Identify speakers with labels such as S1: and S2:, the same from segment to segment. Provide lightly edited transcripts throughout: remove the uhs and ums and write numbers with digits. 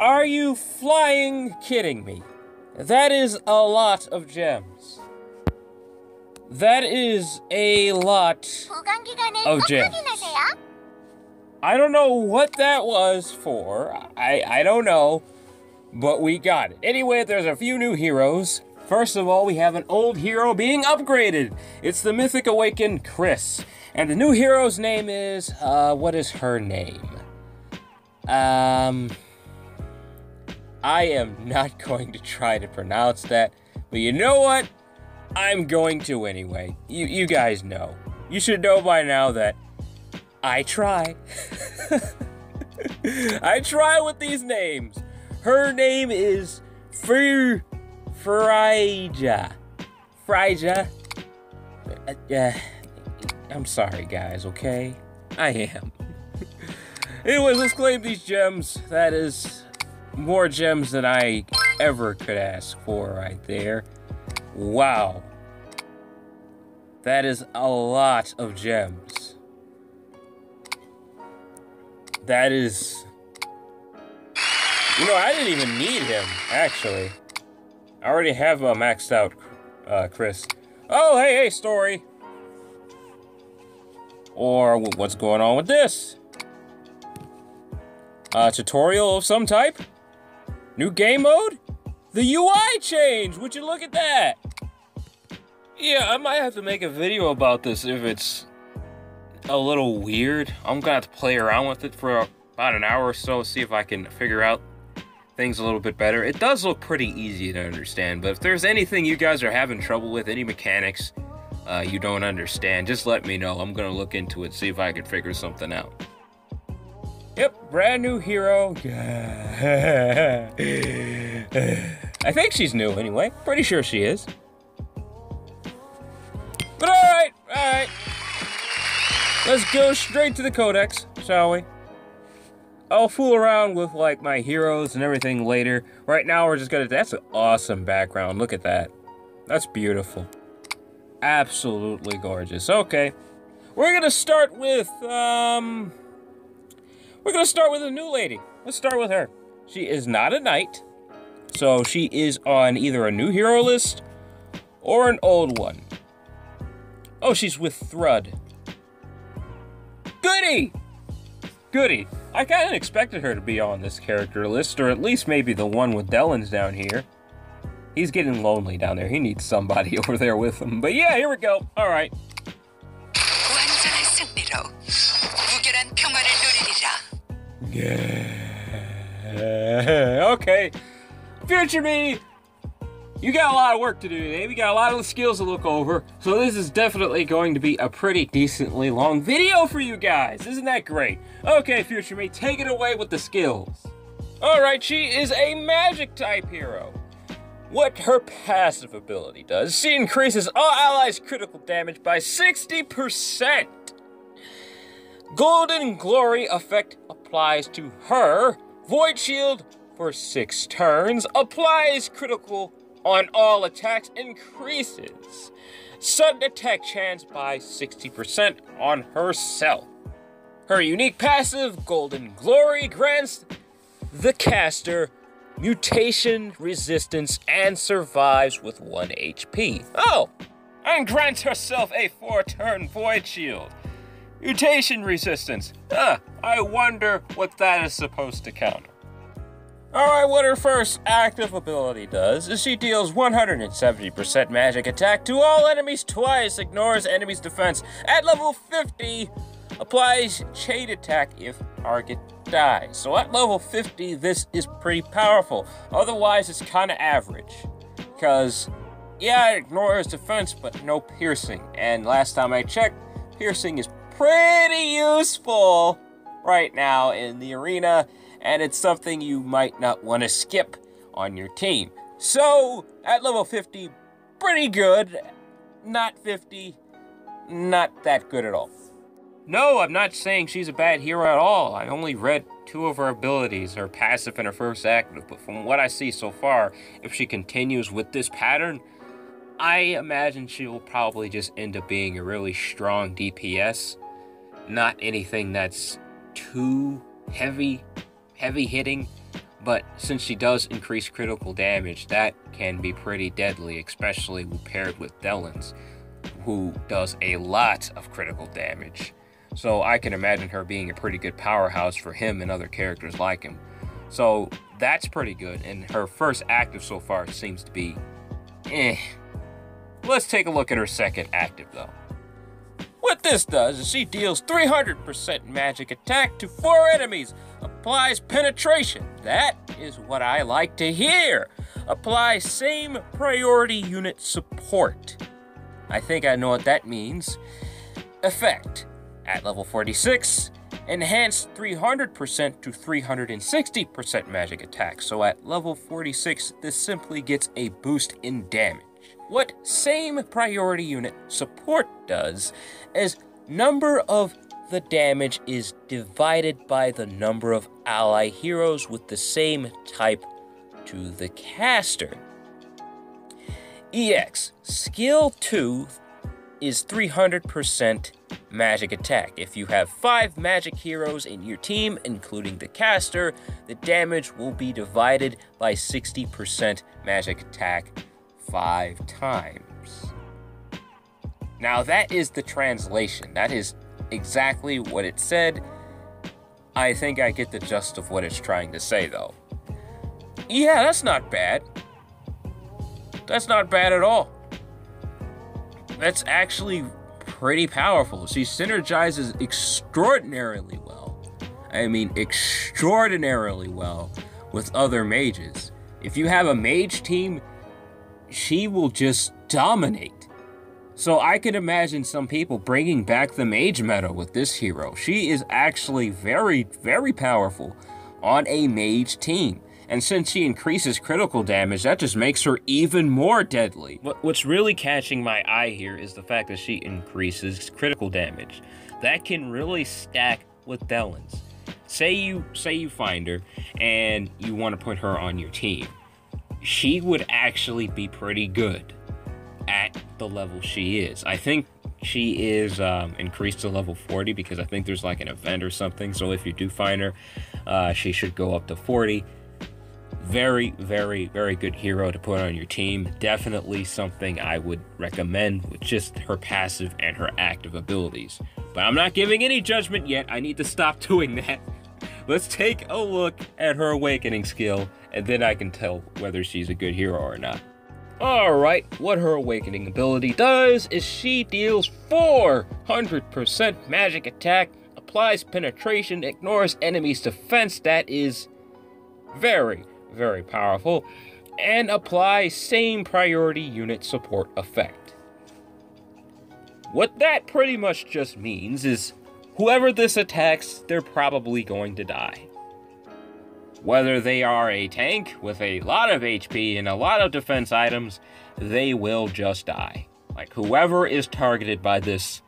S1: Are you flying kidding me? That is a lot of gems. That is a lot of gems. I don't know what that was for. I don't know. But we got it. Anyway, there's a few new heroes. First of all, we have an old hero being upgraded. It's the Mythic Awakened Kris. And the new hero's name is, what is her name? I am not going to try to pronounce that. But you know what? I'm going to anyway. You guys know. You should know by now that I try. I try with these names. Her name is Freyja. Freyja. I'm sorry, guys, okay? I am. Anyways, let's claim these gems. That is more gems than I ever could ask for right there. Wow. That is a lot of gems. That is... You know, I didn't even need him, actually. I already have a maxed out Kris. Oh, hey, story. Or what's going on with this? Tutorial of some type? New game mode? The UI change! Would you look at that? Yeah, I might have to make a video about this if it's a little weird. I'm gonna have to play around with it for about an hour or so, see if I can figure out things a little bit better. It does look pretty easy to understand, but if there's anything you guys are having trouble with, any mechanics you don't understand, just let me know. I'm gonna look into it, see if I can figure something out. Yep, brand new hero. I think she's new anyway. Pretty sure she is. But alright. Let's go straight to the codex, shall we? I'll fool around with like my heroes and everything later. Right now we're just gonna, that's an awesome background. Look at that. That's beautiful. Absolutely gorgeous. Okay. We're gonna start with a new lady. Let's start with her. She is not a knight, so she is on either a new hero list or an old one. Oh, she's with Thrud. Goody! I kind of expected her to be on this character list, or at least maybe the one with Dellen's down here. He's getting lonely down there. He needs somebody over there with him. But yeah, here we go. All right. Yeah. Okay. Future me, you got a lot of work to do today. We got a lot of skills to look over. So this is definitely going to be a pretty decently long video for you guys. Isn't that great? Okay, future me, take it away with the skills. All right, she is a magic type hero. What her passive ability does, she increases all allies' critical damage by 60%. Golden Glory effect applies to her. Void Shield for 6 turns. Applies critical on all attacks. Increases sudden attack chance by 60% on herself. Her unique passive, Golden Glory, grants the caster mutation resistance and survives with 1 HP. Oh! And grants herself a 4-turn Void Shield. Mutation resistance. I wonder what that is supposed to counter. Alright, what her first active ability does is she deals 170% magic attack to all enemies twice, ignores enemies' defense. At level 50, applies chain attack if target dies. So at level 50, this is pretty powerful. Otherwise, it's kind of average. Because, yeah, it ignores defense, but no piercing. And last time I checked, piercing is pretty useful right now in the arena, and it's something you might not want to skip on your team. So, at level 50, pretty good. Not 50, not that good at all. No, I'm not saying she's a bad hero at all. I only read 2 of her abilities, her passive and her first active, but from what I see so far, if she continues with this pattern, I imagine she will probably just end up being a really strong DPS. Not anything that's too heavy hitting, But since she does increase critical damage, that can be pretty deadly, especially when paired with Delens, who does a lot of critical damage. So I can imagine her being a pretty good powerhouse for him and other characters like him. So that's pretty good, and her first active so far seems to be Let's take a look at her second active though. What this does is she deals 300% magic attack to 4 enemies, applies penetration. That is what I like to hear. Apply same priority unit support. I think I know what that means. Effect. At level 46, enhanced 300% to 360% magic attack. So at level 46, this simply gets a boost in damage. What same priority unit support does is number of the damage is divided by the number of ally heroes with the same type to the caster. EX, skill 2 is 300% magic attack. If you have 5 magic heroes in your team, including the caster, the damage will be divided by 60% magic attack 5 times. Now that is the translation. That is exactly what it said. I think I get the gist of what it's trying to say though. Yeah, that's not bad. That's not bad at all. That's actually pretty powerful. She synergizes extraordinarily well. I mean, extraordinarily well with other mages. If you have a mage team, she will just dominate. So I can imagine some people bringing back the mage meta with this hero. She is actually very, very powerful on a mage team. And since she increases critical damage, that just makes her even more deadly. What's really catching my eye here is the fact that she increases critical damage. That can really stack with Delens. Say you find her and you want to put her on your team. She would actually be pretty good at the level she is. I think she is increased to level 40 because I think there's like an event or something. So if you do find her, she should go up to 40. Very, very, very good hero to put on your team. Definitely something I would recommend with just her passive and her active abilities. But I'm not giving any judgment yet. I need to stop doing that. Let's take a look at her awakening skill, and then I can tell whether she's a good hero or not. Alright, what her awakening ability does is she deals 400% magic attack, applies penetration, ignores enemies' defense. That is very, very powerful, and apply same priority unit support effect. What that pretty much just means is whoever this attacks, they're probably going to die. Whether they are a tank with a lot of HP and a lot of defense items, they will just die. Like whoever is targeted by this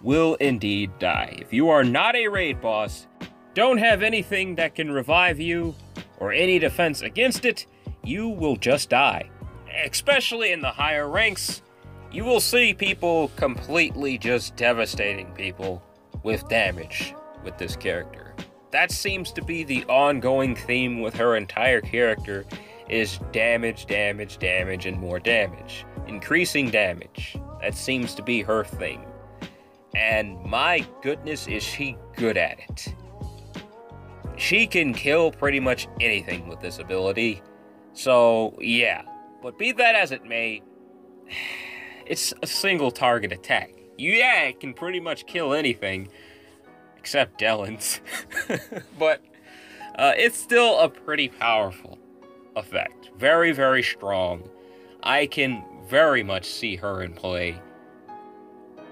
S1: will indeed die. If you are not a raid boss, don't have anything that can revive you, or any defense against it, you will just die. Especially in the higher ranks, you will see people completely just devastating people with damage with this character. That seems to be the ongoing theme with her entire character, is damage, damage, damage, and more damage. Increasing damage. That seems to be her thing. And my goodness, is she good at it. She can kill pretty much anything with this ability. So, yeah. But be that as it may, it's a single target attack. Yeah, it can pretty much kill anything, except Delens. But it's still a pretty powerful effect. Very, very strong. I can very much see her in play.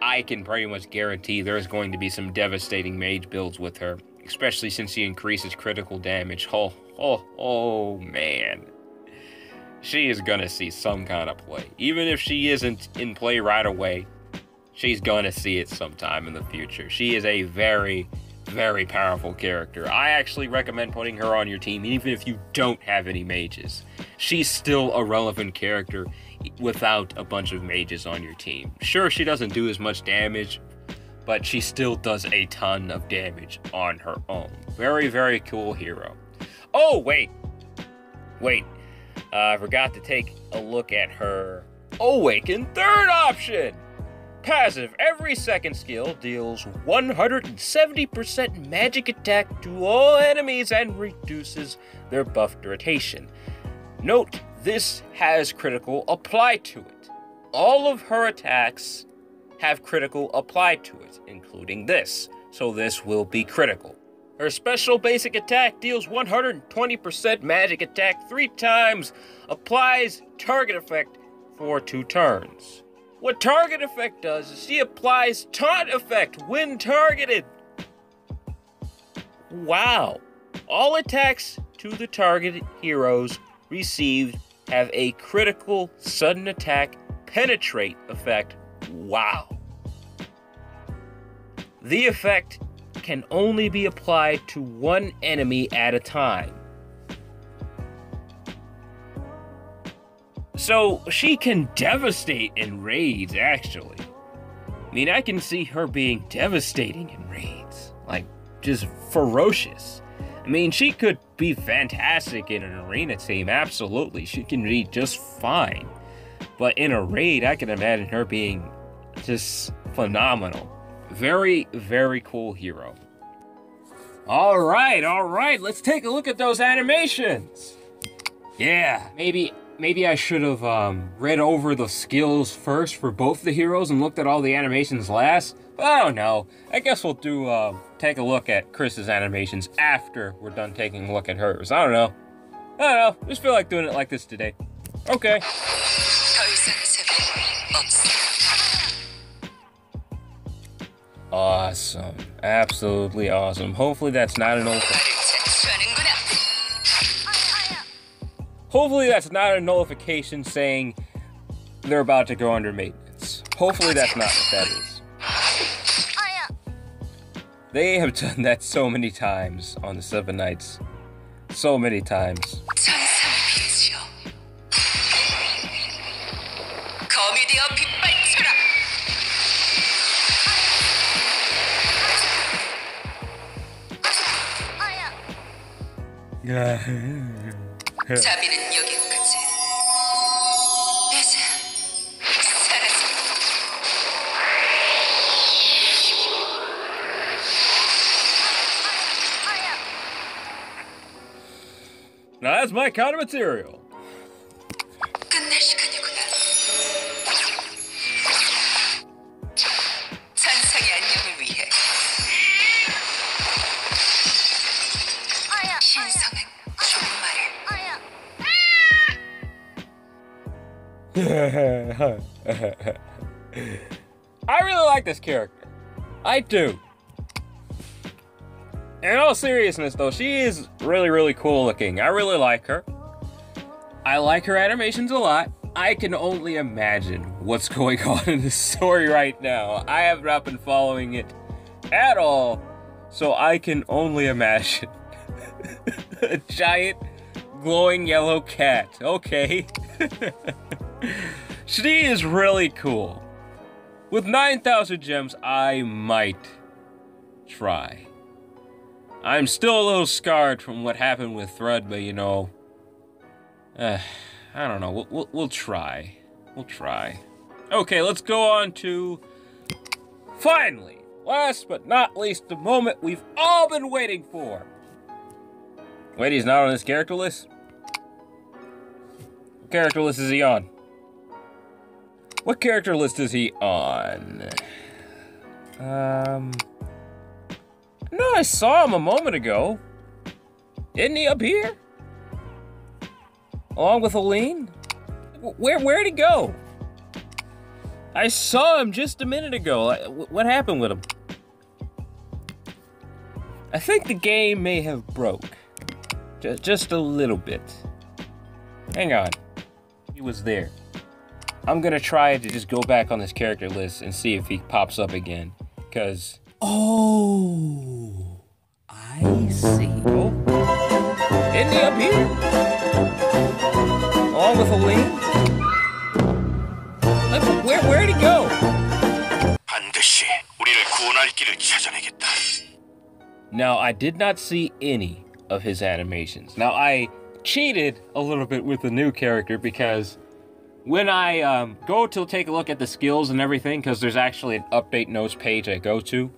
S1: I can pretty much guarantee there's going to be some devastating mage builds with her, especially since she increases critical damage. Oh, man. She is gonna see some kind of play. Even if she isn't in play right away, she's gonna see it sometime in the future. She is a very, very powerful character. I actually recommend putting her on your team, even if you don't have any mages. She's still a relevant character without a bunch of mages on your team. Sure, she doesn't do as much damage, but she still does a ton of damage on her own. Very, very cool hero. Oh, wait. Wait, I forgot to take a look at her Awakened third option. Passive every second skill deals 170% magic attack to all enemies and reduces their buff duration. Note, this has critical applied to it. All of her attacks have critical applied to it, including this, so this will be critical. Her special basic attack deals 120% magic attack 3 times, applies target effect for 2 turns. What target effect does is she applies taunt effect when targeted. Wow. All attacks to the targeted heroes received have a critical sudden attack penetrate effect. Wow. The effect can only be applied to one enemy at a time. So she can devastate in raids, actually. I mean, I can see her being devastating in raids. Like, just ferocious. I mean, she could be fantastic in an arena team, absolutely. She can be just fine. But in a raid, I can imagine her being just phenomenal. Very, very cool hero. All right, let's take a look at those animations. Yeah, maybe I should have read over the skills first for both the heroes and looked at all the animations last. But I don't know. I guess we'll do take a look at Kris's animations after we're done taking a look at hers. I don't know. Just feel like doing it like this today. Okay. Awesome. Absolutely awesome. Hopefully that's not an Hopefully that's not a nullification saying they're about to go under maintenance. Hopefully that's not what that is. They have done that so many times on the 7 Nights. So many times.
S2: 자비는 여기까지. 이제 사라져.
S1: Now that's my kind of material.
S2: 끝낼 시간이구나. 천상의 안녕을 위해. 신성한
S1: I really like this character. I do. In all seriousness, though, she is really, really cool looking. I really like her. I like her animations a lot. I can only imagine what's going on in the story right now. I have not been following it at all, so I can only imagine. A giant, glowing yellow cat. Okay. She is really cool. With 9,000 gems, I might try. I'm still a little scarred from what happened with Thread, but you know, I don't know. We'll try. We'll try. Okay, let's go on to finally, last but not least, the moment we've all been waiting for. Wait, he's not on this character list? What character list is he on? What character list is he on? No, I saw him a moment ago. Isn't he up here? Along with Aline? Where'd he go? I saw him just a minute ago. What happened with him? I think the game may have broke. Just a little bit. Hang on. He was there. I'm gonna try to just go back on this character list and see if he pops up again. Cause... Oh! I see. Oh. Isn't he up here? Along with Aline? Like, where'd he go?
S3: 반드시 우리를 구원할 길을 찾아내겠다.
S1: Now, I did not see any of his animations. Now, I cheated a little bit with the new character because when I go to take a look at the skills and everything, because there's actually an update notes page I go to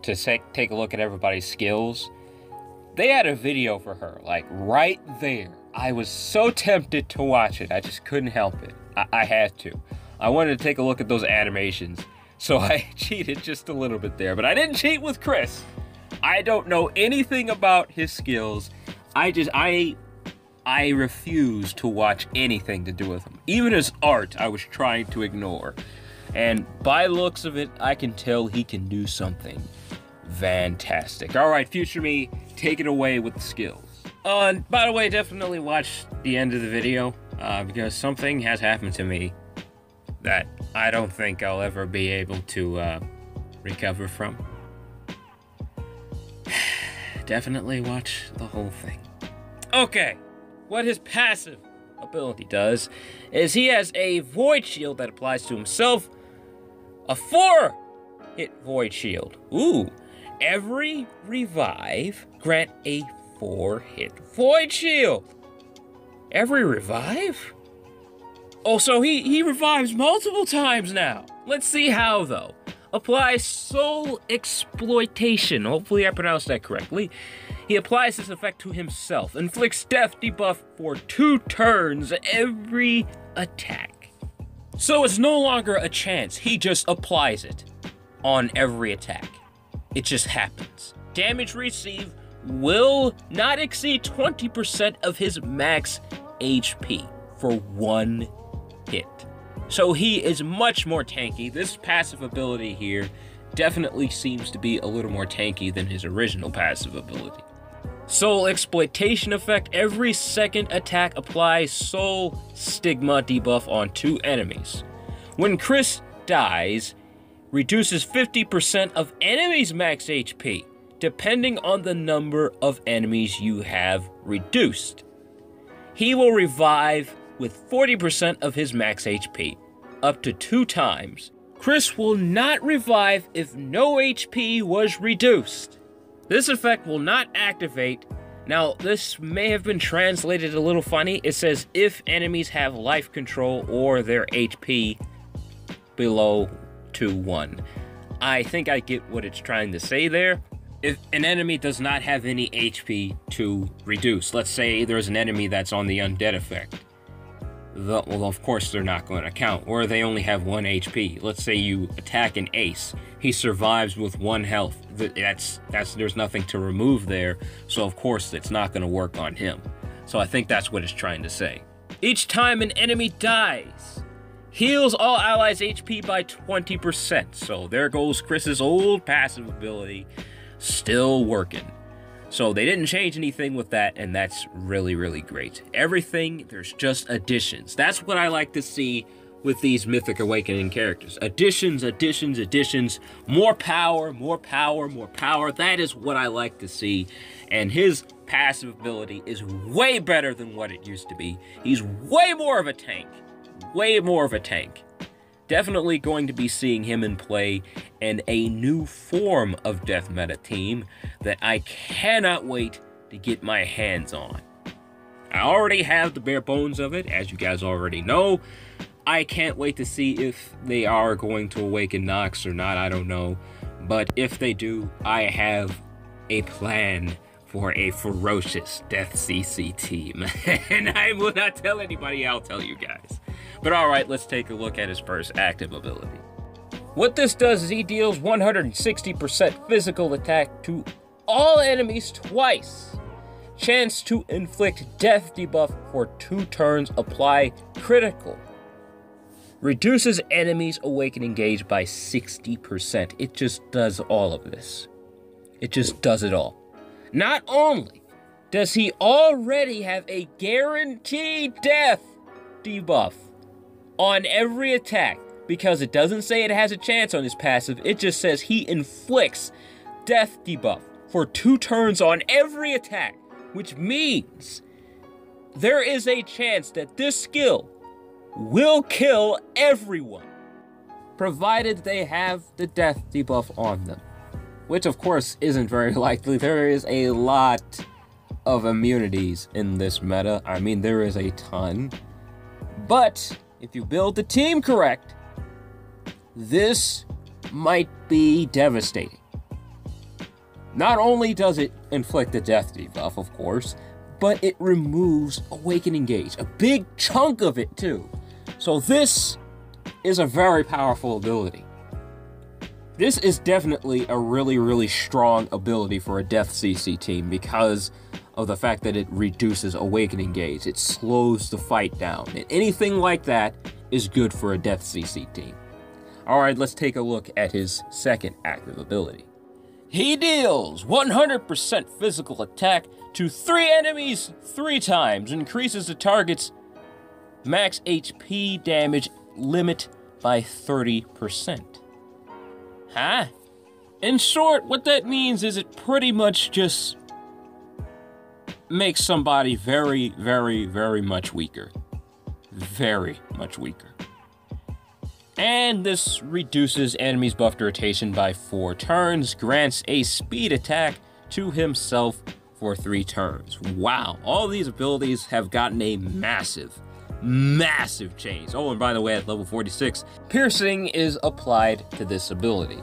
S1: take a look at everybody's skills, they had a video for her, like right there. I was so tempted to watch it. I just couldn't help it. I had to. I wanted to take a look at those animations, so I cheated just a little bit there. But I didn't cheat with Kris. I don't know anything about his skills. I refuse to watch anything to do with him. Even his art, I was trying to ignore. And by looks of it, I can tell he can do something fantastic. All right, future me, take it away with the skills. And by the way, definitely watch the end of the video, because something has happened to me that I don't think I'll ever be able to recover from. Definitely watch the whole thing. Okay. What his passive ability does is he has a void shield that applies to himself. A 4-hit void shield. Ooh. Every revive grant a 4-hit void shield. Every revive? Oh, so he revives multiple times now. Let's see how, though. Applies soul exploitation. Hopefully I pronounced that correctly. He applies this effect to himself. Inflicts death debuff for 2 turns every attack. So it's no longer a chance. He just applies it on every attack. It just happens. Damage received will not exceed 20% of his max HP for 1 hit. So he is much more tanky. This passive ability here definitely seems to be a little more tanky than his original passive ability. Soul exploitation effect. Every second attack applies soul stigma debuff on 2 enemies. When Kris dies, reduces 50% of enemies' max HP, depending on the number of enemies you have reduced. He will revive with 40% of his max HP, up to 2 times. Kris will not revive if no HP was reduced. This effect will not activate. Now, this may have been translated a little funny. It says if enemies have life control or their HP below 1. I think I get what it's trying to say there. If an enemy does not have any HP to reduce, let's say there's an enemy that's on the undead effect, well, of course they're not going to count, or they only have 1 HP. Let's say you attack an ace. He survives with 1 health. There's nothing to remove there, so of course it's not going to work on him. So I think that's what it's trying to say. Each time an enemy dies, heals all allies' HP by 20%. So there goes Kris's old passive ability, still working. So they didn't change anything with that, and that's really, really great. Everything, there's just additions. That's what I like to see with these Mythic Awakening characters. Additions, additions, additions. More power, more power, more power. That is what I like to see. And his passive ability is way better than what it used to be. He's way more of a tank. Way more of a tank. Definitely going to be seeing him in play in a new form of death meta team that I cannot wait to get my hands on. I already have the bare bones of it, as you guys already know. I can't wait to see if they are going to awaken Nox or not, I don't know. But if they do, I have a plan for a ferocious Death CC team. And I will not tell anybody, I'll tell you guys. But alright, let's take a look at his first active ability. What this does is he deals 160% physical attack to all enemies twice. Chance to inflict death debuff for 2 turns, apply critical. Reduces enemies awakening gauge by 60%. It just does all of this. It just does it all. Not only does he already have a guaranteed death debuff on every attack, because it doesn't say it has a chance on his passive, it just says he inflicts death debuff for 2 turns on every attack, which means there is a chance that this skill will kill everyone, provided they have the death debuff on them, which of course isn't very likely. There is a lot of immunities in this meta. I mean, there is a ton. But if you build the team correct, this might be devastating. Not only does it inflict a death debuff, of course, but it removes Awakening Gauge, a big chunk of it too. So this is a very powerful ability. This is definitely a really, really strong ability for a Death CC team because of the fact that it reduces Awakening Gauge. It slows the fight down, and anything like that is good for a Death CC team. Alright, let's take a look at his second active ability. He deals 100% physical attack to 3 enemies 3 times, increases the target's max HP damage limit by 30%. Huh? In short, what that means is it pretty much just makes somebody very, very, very much weaker. Very much weaker. And this reduces enemies' buffed rotation by 4 turns, grants a speed attack to himself for 3 turns. Wow, all these abilities have gotten a massive change. Oh, and by the way, at level 46, piercing is applied to this ability.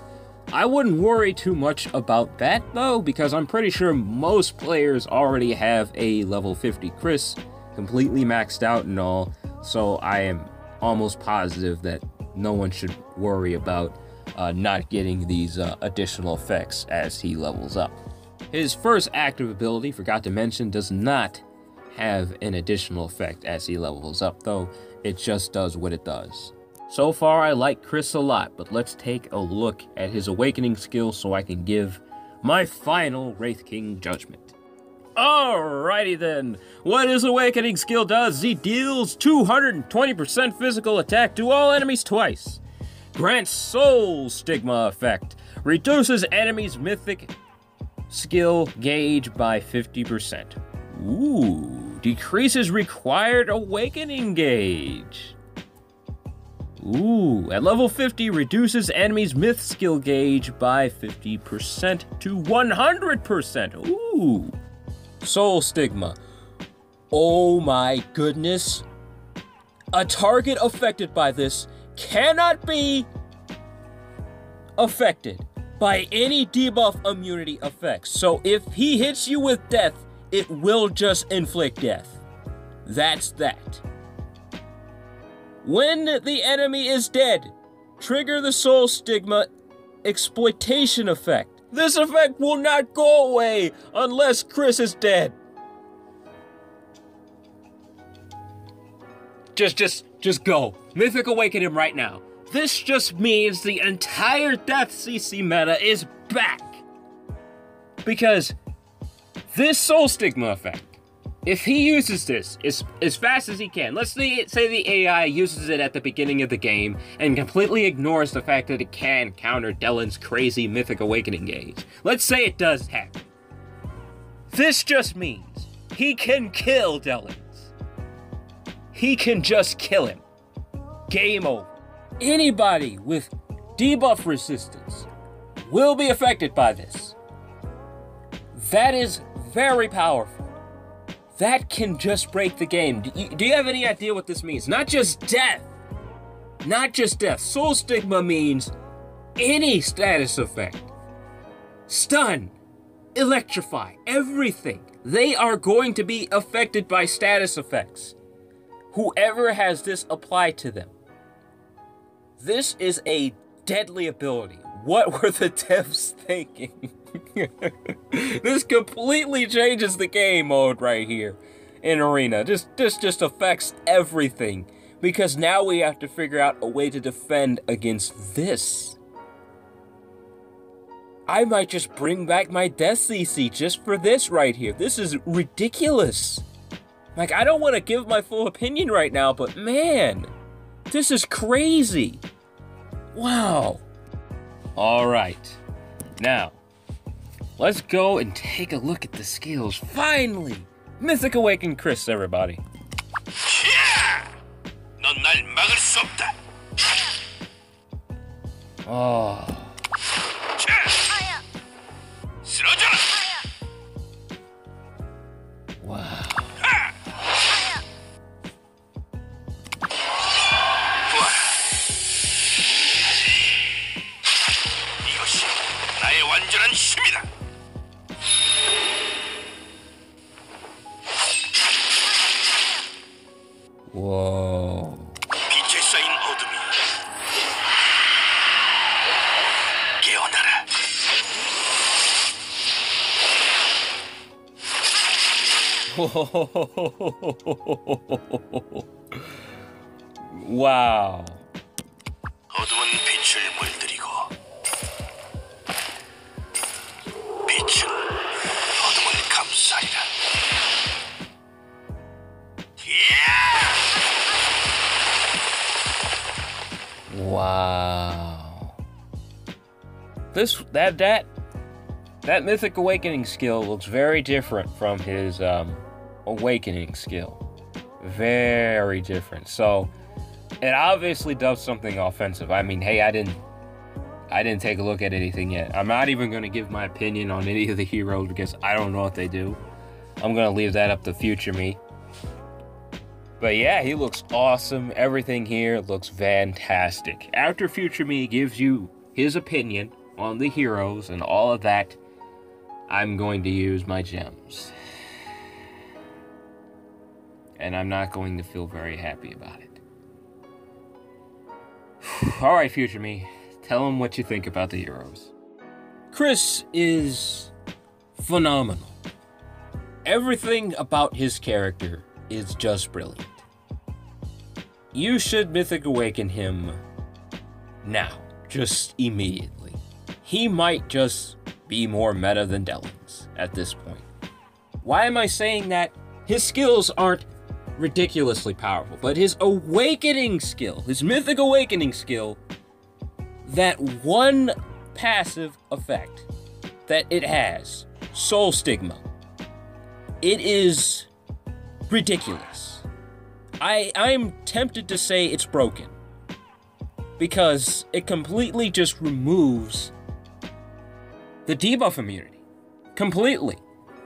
S1: I wouldn't worry too much about that though, because I'm pretty sure most players already have a level 50 Kris completely maxed out and all, so I am almost positive that no one should worry about not getting these additional effects as he levels up. His first active ability, forgot to mention, does not have an additional effect as he levels up, though it just does what it does. So far, I like Kris a lot, but let's take a look at his awakening skill so I can give my final Wraith King judgment. Alrighty then, what his awakening skill does, he deals 220% physical attack to all enemies twice. Grants soul stigma effect, reduces enemies' mythic skill gauge by 50%. Ooh, decreases required awakening gauge. Ooh, at level 50, reduces enemies' myth skill gauge by 50% to 100%. Ooh. Soul Stigma. Oh my goodness. A target affected by this cannot be affected by any debuff immunity effects. So if he hits you with death, it will just inflict death. That's that. When the enemy is dead, trigger the Soul Stigma exploitation effect. This effect will not go away unless Kris is dead. Just go. Mythic Awaken him right now. This just means the entire Death CC meta is back. Because this Soul Stigma effect, if he uses this as fast as he can, let's say the AI uses it at the beginning of the game and completely ignores the fact that it can counter Dellin's crazy Mythic Awakening gauge. Let's say it does happen. This just means he can kill Dellin's. He can just kill him. Game over. Anybody with debuff resistance will be affected by this. That is very powerful. That can just break the game. Do you have any idea what this means? Not just death. Not just death. Soul Stigma means any status effect. Stun, electrify, everything. They are going to be affected by status effects. Whoever has this applied to them. This is a deadly ability. What were the devs thinking? This completely changes the game mode right here in Arena. This just affects everything. Because now we have to figure out a way to defend against this. I might just bring back my Death CC just for this right here. This is ridiculous. Like, I don't want to give my full opinion right now, but man, this is crazy. Wow. Alright. Now, let's go and take a look at the skills. Finally! Mythic Awaken Kris, everybody.
S3: 넌날 막을 수 없다.
S1: Oh.
S3: 쓰러져라. 완전한 힘이다.
S1: Whoa.
S3: 빛에 쌓인 어둠이야. 깨어나라.
S1: Wow.
S3: 어둠은 빛을 물들이고 빛은 어둠을 감싸리라.
S1: Wow. That Mythic Awakening skill looks very different from his Awakening skill. Very different. So it obviously does something offensive. I mean, hey, I didn't take a look at anything yet. I'm not even going to give my opinion on any of the heroes because I don't know what they do. I'm going to leave that up to future me. But yeah, he looks awesome. Everything here looks fantastic. After future me gives you his opinion on the heroes and all of that, I'm going to use my gems. And I'm not going to feel very happy about it. Alright, future me, tell him what you think about the heroes. Kris is phenomenal. Everything about his character is just brilliant. You should Mythic Awaken him now, just immediately. He might just be more meta than Delens at this point. Why am I saying that? His skills aren't ridiculously powerful, but his awakening skill, his Mythic Awakening skill, that one passive effect that it has, Soul Stigma, it is ridiculous. I'm tempted to say it's broken because it completely just removes the debuff immunity completely.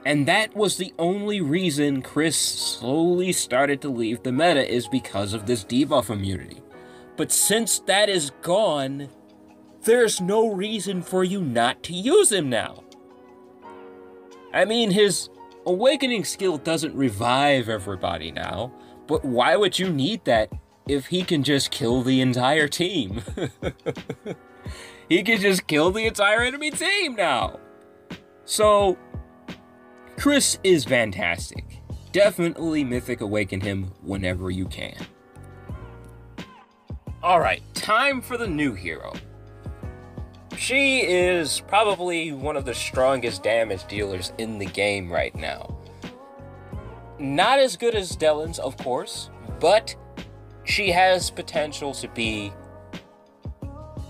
S1: And that was the only reason Kris slowly started to leave the meta, is because of this debuff immunity. But since that is gone, there's no reason for you not to use him now. I mean, his Awakening skill doesn't revive everybody now, but why would you need that if he can just kill the entire team? He can just kill the entire enemy team now. So Kris is fantastic. Definitely Mythic Awaken him whenever you can. Alright, time for the new hero. She is probably one of the strongest damage dealers in the game right now. Not as good as Delens, of course, but she has potential to be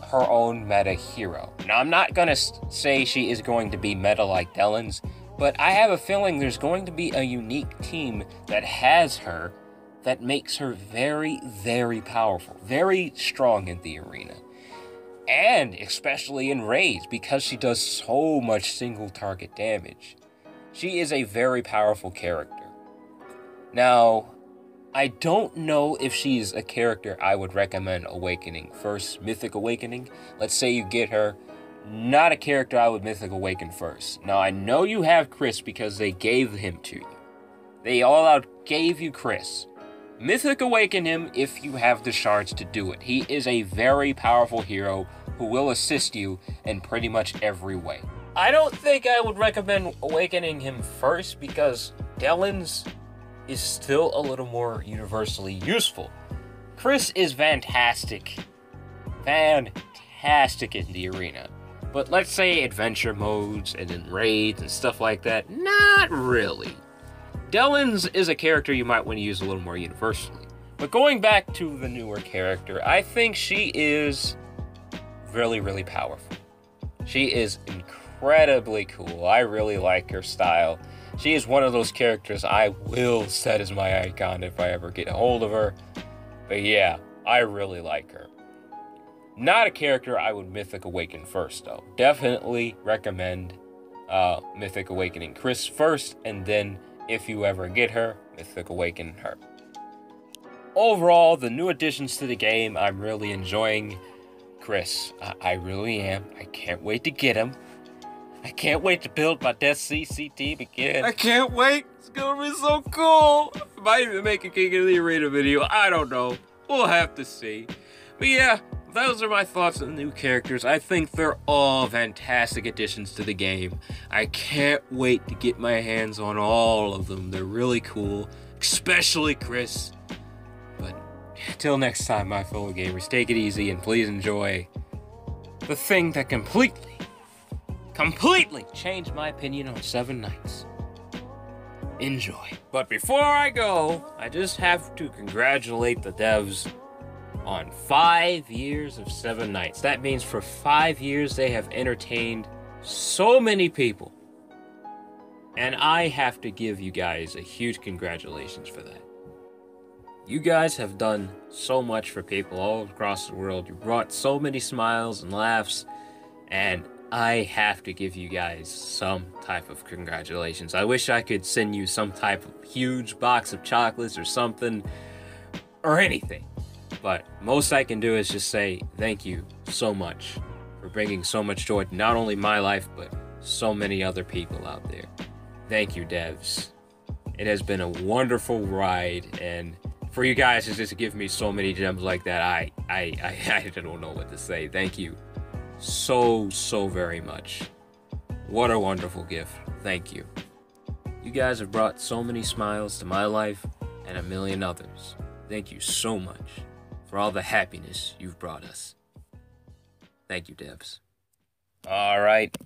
S1: her own meta hero. Now, I'm not gonna say she is going to be meta like Delens, but I have a feeling there's going to be a unique team that has her that makes her very, very powerful, very strong in the arena. And especially in raids, because she does so much single target damage. She is a very powerful character. Now, I don't know if she's a character I would recommend awakening first, Mythic Awakening. Let's say you get her, not a character I would Mythic Awaken first. Now, I know you have Kris because they gave him to you. They all out gave you Kris. Mythic Awaken him if you have the shards to do it. He is a very powerful hero who will assist you in pretty much every way. I don't think I would recommend awakening him first because Delens is still a little more universally useful. Kris is fantastic. Fantastic in the arena. But let's say adventure modes and in raids and stuff like that, not really. Delens is a character you might want to use a little more universally. But going back to the newer character, I think she is really, really powerful. She is incredibly cool. I really like her style. She is one of those characters I will set as my icon if I ever get a hold of her. But yeah, I really like her. Not a character I would Mythic Awaken first, though. Definitely recommend Mythic Awakening Kris first, and then if you ever get her, Mythic Awaken her. Overall, the new additions to the game, I'm really enjoying. Kris, I really am. I can't wait to get him. I can't wait to build my Death CC team again. I can't wait. It's gonna be so cool. Might even make a King of the Arena video. I don't know. We'll have to see. But yeah, those are my thoughts on the new characters. I think they're all fantastic additions to the game. I can't wait to get my hands on all of them. They're really cool, especially Kris. But till next time, my fellow gamers, take it easy and please enjoy the thing that completely changed my opinion on Seven Knights. Enjoy. But before I go, I just have to congratulate the devs on 5 years of Seven Knights. That means for 5 years they have entertained so many people. And I have to give you guys a huge congratulations for that. You guys have done so much for people all across the world. You brought so many smiles and laughs, and I have to give you guys some type of congratulations. I wish I could send you some type of huge box of chocolates or something, or anything. But most I can do is just say thank you so much for bringing so much joy to not only my life, but so many other people out there. Thank you, devs. It has been a wonderful ride, and for you guys to just give me so many gems like that, I don't know what to say. Thank you so very much. What a wonderful gift. Thank you. You guys have brought so many smiles to my life and a million others. Thank you so much for all the happiness you've brought us. Thank you, devs. All right.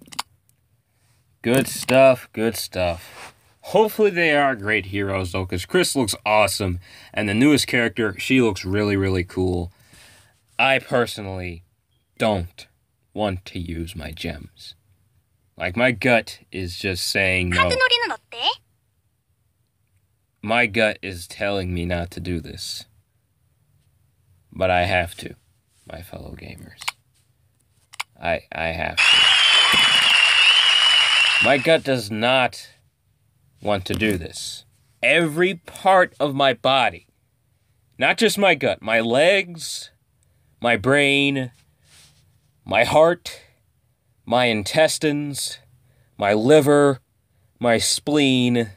S1: Good stuff, good stuff. Hopefully they are great heroes, though, because Kris looks awesome, and the newest character, she looks really cool. I personally don't want to use my gems. Like, my gut is just saying no. My gut is telling me not to do this. But I have to, my fellow gamers. I have to. My gut does not want to do this. Every part of my body, not just my gut, my legs, my brain, my heart, my intestines, my liver, my spleen,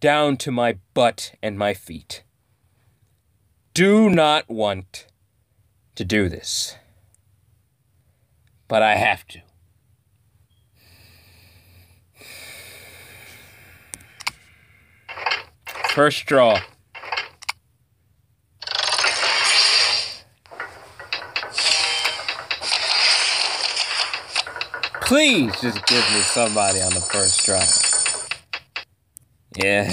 S1: down to my butt and my feet, do not want to do this. But I have to. First draw. Please just give me somebody on the first draw. Yeah.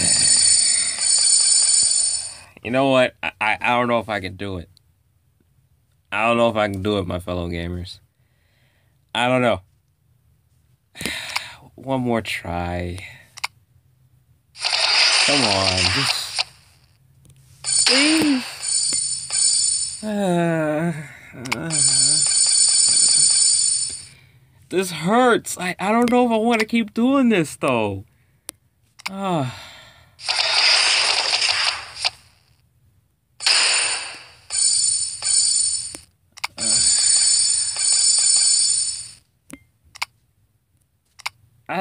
S1: You know what? I don't know if I can do it. I don't know if I can do it, my fellow gamers. I don't know. One more try. Come on, just please. This hurts. I don't know if I want to keep doing this though. I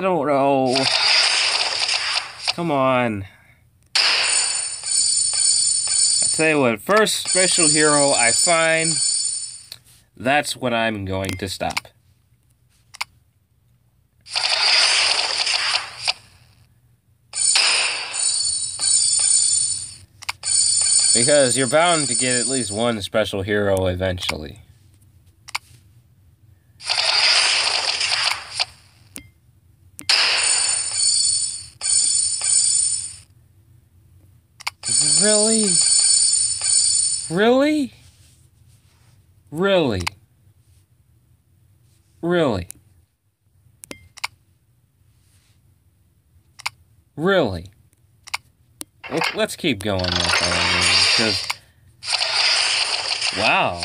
S1: don't know. Come on. I tell you what, first special hero I find, that's when I'm going to stop. Because you're bound to get at least one special hero eventually. Really? Really? Really? Really? Really? Let's keep going, my friend, because... Wow.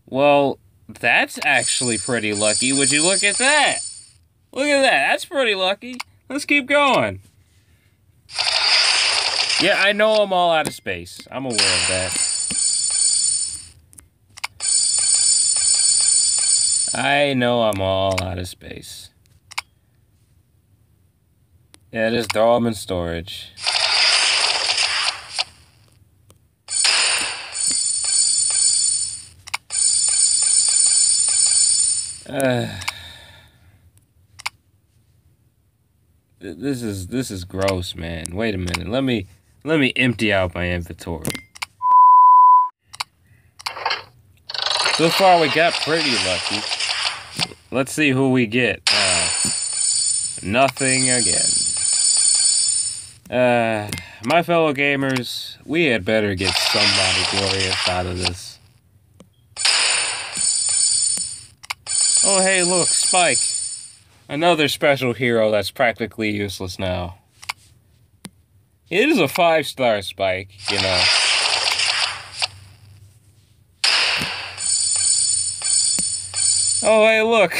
S1: Well, that's actually pretty lucky. Would you look at that? Look at that. That's pretty lucky. Let's keep going. Yeah, I know I'm all out of space. I'm aware of that. I know I'm all out of space. Yeah, just throw them in storage. This is gross, man. Wait a minute. Let me empty out my inventory. So far we got pretty lucky. Let's see who we get. Nothing again. My fellow gamers, we had better get somebody glorious out of this. Oh, hey, look, Spike. Another special hero that's practically useless now. It is a 5-star Spike, you know. Oh, hey, look.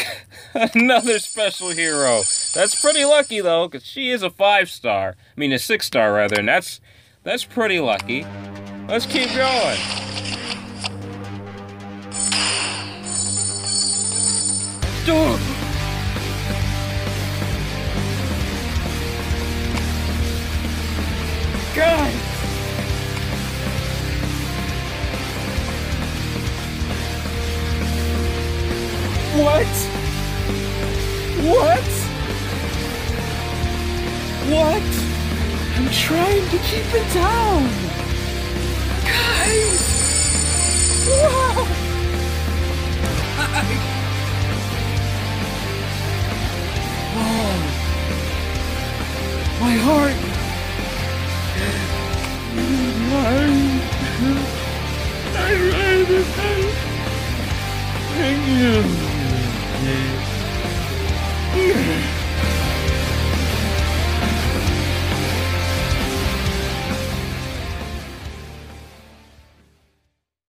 S1: Another special hero. That's pretty lucky, though, because she is a 5-star. I mean, a 6-star, rather, and that's pretty lucky. Let's keep going. God! What? What? What? I'm trying to keep it down. Guys! Wow! Oh, my heart. Thank you.